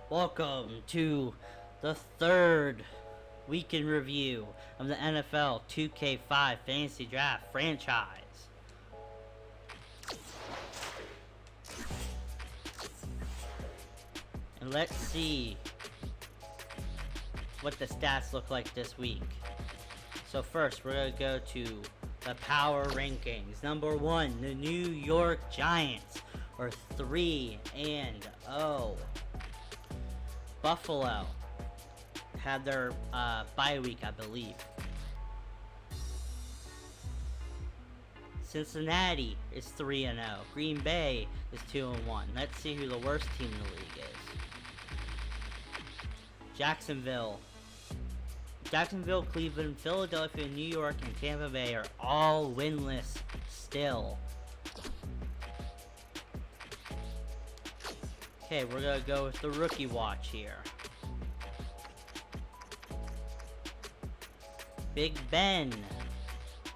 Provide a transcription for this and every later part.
Welcome to the third week in review of the NFL 2K5 Fantasy Draft franchise. And let's see what the stats look like this week. So first, we're going to go to the power rankings. Number 1, the New York Giants are 3-0. Buffalo had their bye week, I believe. Cincinnati is 3-0. Green Bay is 2-1. Let's see who the worst team in the league is. Jacksonville, Cleveland, Philadelphia, New York, and Tampa Bay are all winless still. Okay, we're gonna go with the rookie watch here. Big Ben,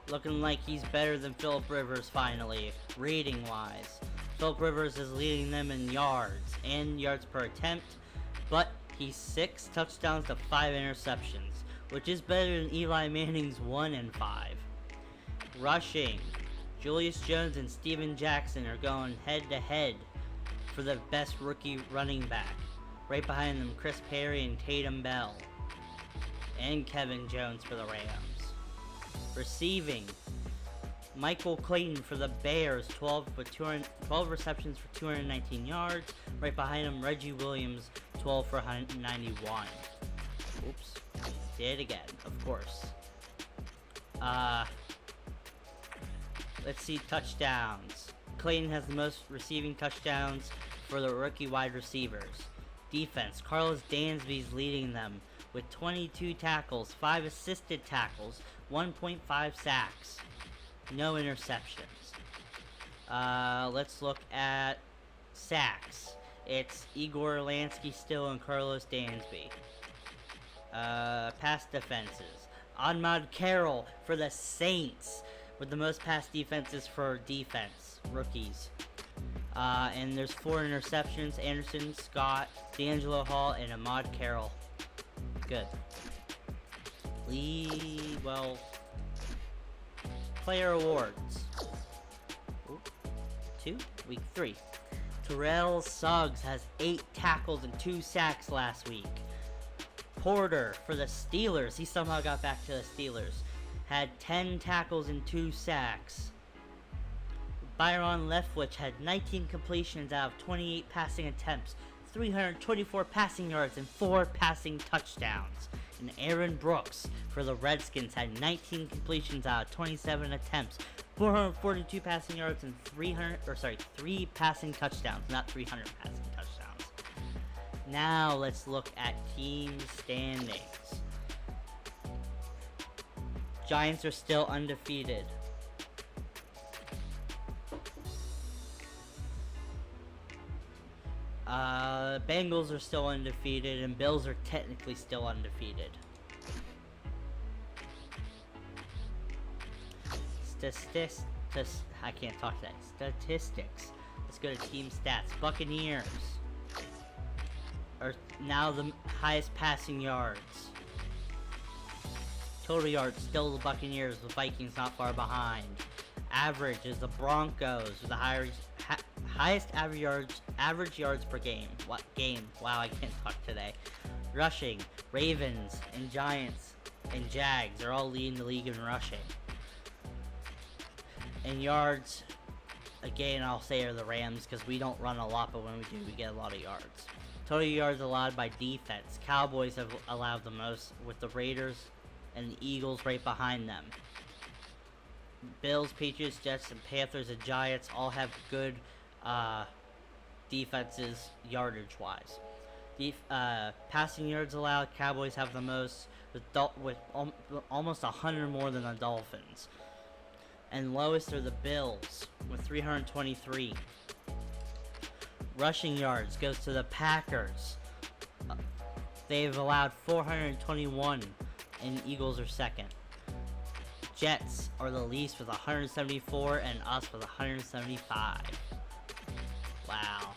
looking like he's better than Phillip Rivers finally, rating wise. Phillip Rivers is leading them in yards and yards per attempt, but he's 6 touchdowns to 5 interceptions, which is better than Eli Manning's 1 and 5. Rushing, Julius Jones and Steven Jackson are going head to head for the best rookie running back. Right behind them, Chris Perry and Tatum Bell. And Kevin Jones for the Rams. Receiving, Michael Clayton for the Bears, 12 receptions for 219 yards. Right behind him, Reggie Williams, 12 for 191. Oops, did it again, of course. Let's see touchdowns. Clayton has the most receiving touchdowns for the rookie wide receivers. Defense, Carlos Dansby's leading them with 22 tackles, 5 assisted tackles, 1.5 sacks, no interceptions. Let's look at sacks. It's Igor Lansky still and Carlos Dansby. Pass defenses, Ahmad Carroll for the Saints with the most pass defenses for defense rookies. And there's 4 interceptions: Anderson, Scott, D'Angelo Hall, and Ahmad Carroll. Good. Player awards. Week 3. Terrell Suggs has 8 tackles and 2 sacks last week. Porter for the Steelers, he somehow got back to the Steelers, had 10 tackles and 2 sacks. Byron Leftwich had 19 completions out of 28 passing attempts, 324 passing yards, and 4 passing touchdowns. And Aaron Brooks for the Redskins had 19 completions out of 27 attempts, 442 passing yards, and 3 passing touchdowns, not 300 passing touchdowns. Now let's look at team standings. Giants are still undefeated. Bengals are still undefeated, and Bills are technically still undefeated. I can't talk that. Statistics. Let's go to team stats. Buccaneers are now the highest passing yards. Total yards, still the Buccaneers, the Vikings not far behind. Average is the Broncos with the highest average yards per game. What game? Wow, I can't talk today. Rushing, Ravens and Giants and Jags are all leading the league in rushing. And yards, again, I'll say are the Rams because we don't run a lot, but when we do, we get a lot of yards. Total yards allowed by defense. Cowboys have allowed the most, with the Raiders and the Eagles right behind them. Bills, Patriots, Jets, and Panthers and Giants all have good defenses yardage-wise. Passing yards allowed, Cowboys have the most with almost 100 more than the Dolphins. And lowest are the Bills with 323. Rushing yards goes to the Packers. They've allowed 421, and Eagles are second. Jets are the least with 174, and us with 175. Wow.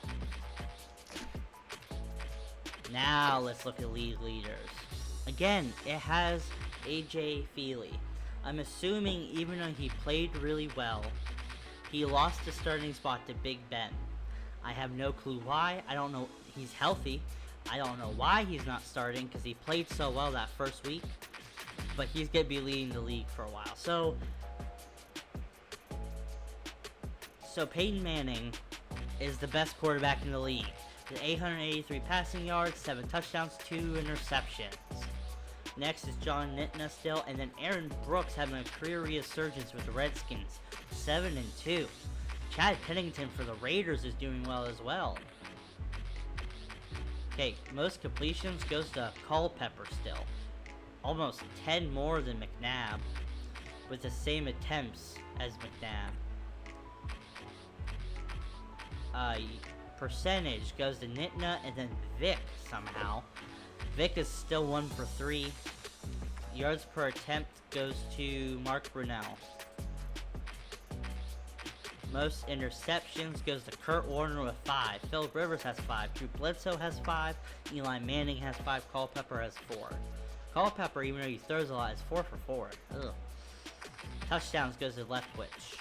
Now let's look at league leaders. Again, it has AJ Feely. I'm assuming even though he played really well, he lost the starting spot to Big Ben. I have no clue why. I don't know. He's healthy. I don't know why he's not starting because he played so well that first week. But he's going to be leading the league for a while. So Peyton Manning is the best quarterback in the league. With 883 passing yards, 7 touchdowns, 2 interceptions. Next is John Nittna still, and then Aaron Brooks having a career resurgence with the Redskins, 7-2. Chad Pennington for the Raiders is doing well as well. Okay, most completions goes to Culpepper still. Almost 10 more than McNabb, with the same attempts as McNabb. Percentage goes to Nittna and then Vic somehow. Vic is still 1 for 3. Yards per attempt goes to Mark Brunell. Most interceptions goes to Kurt Warner with 5. Phillip Rivers has 5. Drew Bledsoe has 5. Eli Manning has 5. Culpepper has 4. Culpepper, even though he throws a lot, is 4 for 4. Ugh. Touchdowns goes to Leftwich.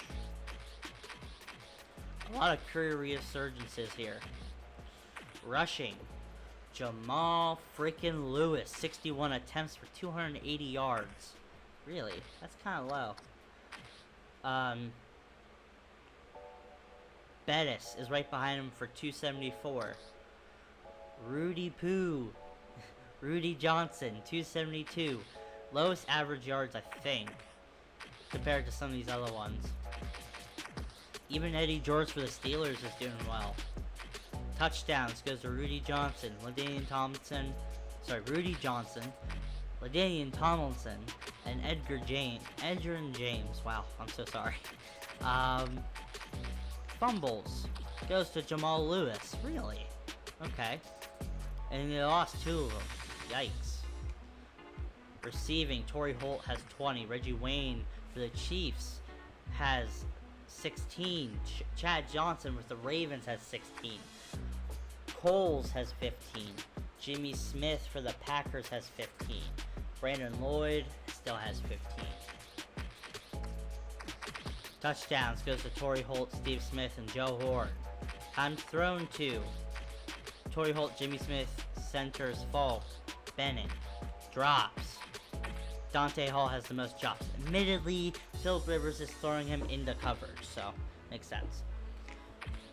A lot of career resurgences here. Rushing. Jamal freaking Lewis, 61 attempts for 280 yards. Really? That's kind of low. Bettis is right behind him for 274. Rudy Poo. Rudy Johnson, 272. Lowest average yards, I think, compared to some of these other ones. Even Eddie George for the Steelers is doing well. Touchdowns goes to Rudy Johnson, LaDainian Tomlinson, and Edgar James. Wow, I'm so sorry. Fumbles goes to Jamal Lewis. Really? Okay. And they lost 2 of them. Yikes. Receiving, Torrey Holt has 20. Reggie Wayne for the Chiefs has 16. Chad Johnson with the Ravens has 16. Coles has 15. Jimmy Smith for the Packers has 15. Brandon Lloyd still has 15. Touchdowns goes to Torrey Holt, Steve Smith, and Joe Horn. Times thrown to Torrey Holt, Jimmy Smith, centers Falk, Bennett. Drops. Dante Hall has the most drops. Admittedly, Phillip Rivers is throwing him into coverage, so makes sense.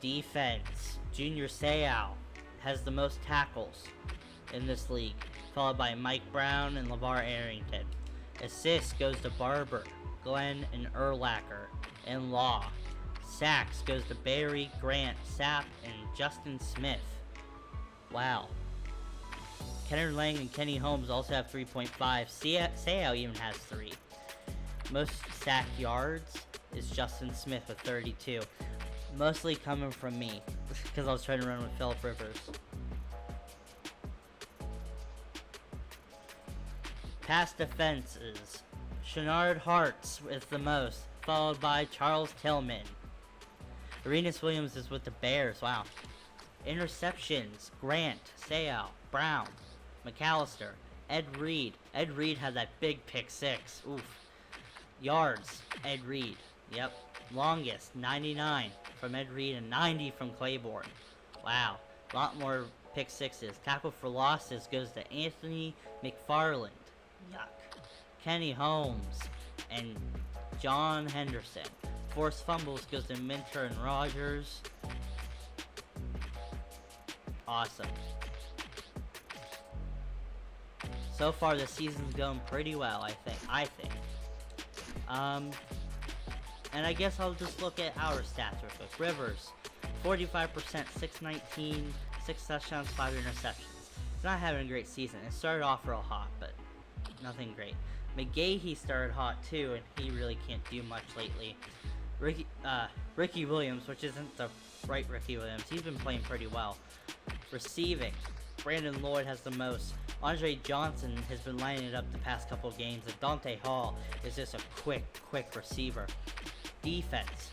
Defense. Junior Seau has the most tackles in this league, followed by Mike Brown and LeVar Arrington. Assists goes to Barber, Glenn, and Urlacher, and Law. Sacks goes to Barry, Grant, Sapp, and Justin Smith. Wow. Kennard Lang and Kenny Holmes also have 3.5. Seau even has 3. Most sack yards is Justin Smith with 32. Mostly coming from me, because I was trying to run with Phillip Rivers. Pass defenses. Shenard Hartz with the most, followed by Charles Tillman. Arenas Williams is with the Bears. Wow. Interceptions. Grant, Seau, Brown, McAllister, Ed Reed. Ed Reed had that big pick 6. Oof. Yards. Ed Reed. Yep. Longest. 99 from Ed Reed and 90 from Claiborne. Wow. A lot more pick 6s. Tackle for losses goes to Anthony McFarland. Yuck. Kenny Holmes and John Henderson. Forced fumbles goes to Minter and Rogers. Awesome. So far, the season's going pretty well, I think. And I guess I'll just look at our stats real quick. Rivers, 45%, 619, 6 touchdowns, 5 interceptions. He's not having a great season. It started off real hot, but nothing great. McGahee started hot too, and he really can't do much lately. Ricky Williams, which isn't the right Ricky Williams, he's been playing pretty well. Receiving, Brandon Lloyd has the most. Andre Johnson has been lining it up the past couple of games, and Dante Hall is just a quick receiver. Defense,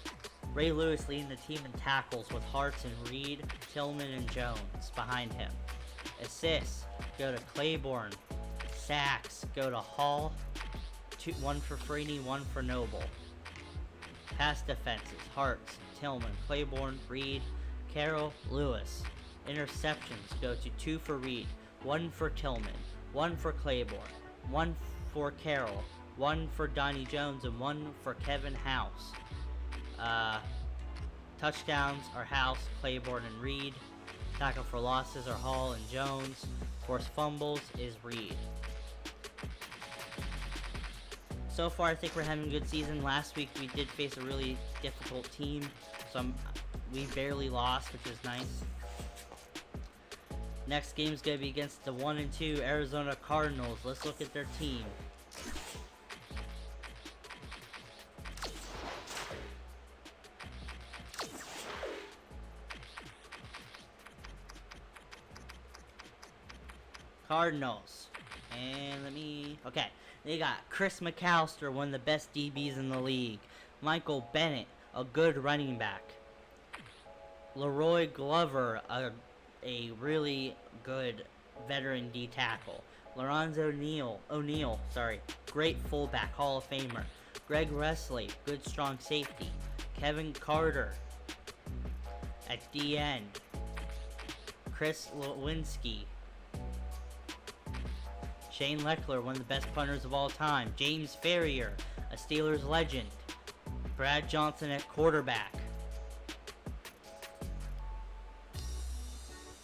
Ray Lewis leading the team in tackles with Hartz and Reed, Tillman, and Jones behind him. Assists go to Claiborne. Sacks go to Hall. One for Freeney, one for Noble. Pass defenses, Hartz, Tillman, Claiborne, Reed, Carroll, Lewis. Interceptions go to 2 for Reed, 1 for Tillman, 1 for Claiborne, 1 for Carroll, 1 for Donnie Jones, and 1 for Kevin House. Touchdowns are House, Claiborne, and Reed. Tackle for losses are Hall and Jones. Forced fumbles is Reed. So far, I think we're having a good season. Last week, we did face a really difficult team, so we barely lost, which is nice. Next game is going to be against the 1-2 Arizona Cardinals. Let's look at their team. Cardinals. And okay. They got Chris McAllister, one of the best DBs in the league. Michael Bennett, a good running back. Leroy Glover, a really good veteran D tackle. Lorenzo O'Neal, great fullback, Hall of Famer. Greg Wesley, good strong safety. Kevin Carter at D end. Chris Lewinsky. Shane Leckler, one of the best punters of all time. James Ferrier, a Steelers legend. Brad Johnson at quarterback.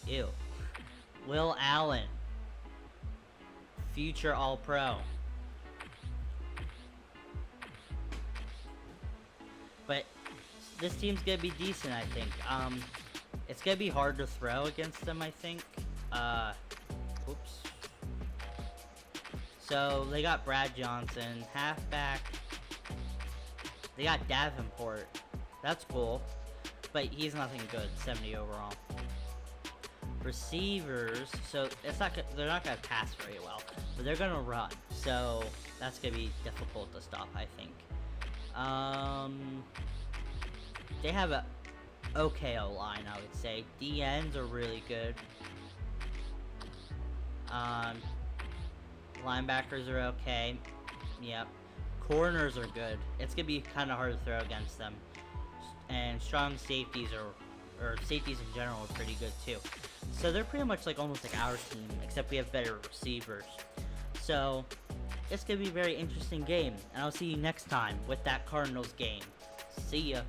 Ew. Will Allen, future All-Pro. But this team's gonna be decent, I think. It's gonna be hard to throw against them, I think. Oops. So they got Brad Johnson, halfback. They got Davenport. That's cool, but he's nothing good. 70 overall. Receivers, so they're not gonna pass very well, but they're gonna run. So that's gonna be difficult to stop, I think. They have a okay O-line, I would say. D ends are really good. Linebackers are okay. Yep. Corners are good. It's gonna be kind of hard to throw against them. And strong safeties or safeties in general are pretty good too. So they're pretty much like almost like our team, except we have better receivers. So it's gonna be a very interesting game, and I'll see you next time with that Cardinals game. See ya.